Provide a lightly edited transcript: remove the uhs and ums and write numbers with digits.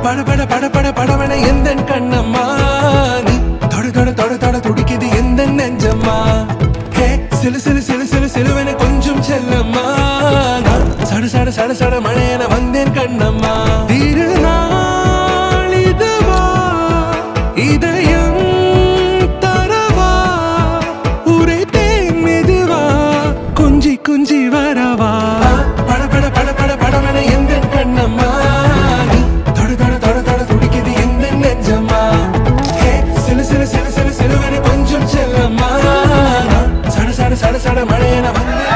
பட பட பட பட படவன எந்தன் கண்ணம்மா நீ தொட தொட தொட தொட துடிக்குது எந்த நெஞ்சம்மா ஹே சிலு சிலு சிலு சிலு சிலுவன கொஞ்சம் செல்லம்மா சட சட சட சட மழையன வந்தேன் கண்ணம்மா திருநாள் இதுவா இதயம் தரவா உரைத்தேன் மெதுவா குஞ்சி குஞ்சி வரவா பட பட பட பட படவன எந்தன் கண்ணம்மா நீ தொட தொட தொட தொட துடிக்குது எந்த நெஞ்சம்மா ஹே சிலு சிலு சிலு சிலு சிலுவன கொஞ்சம் செல்லம்மா சட சட சட சட மழையன வந்தேன்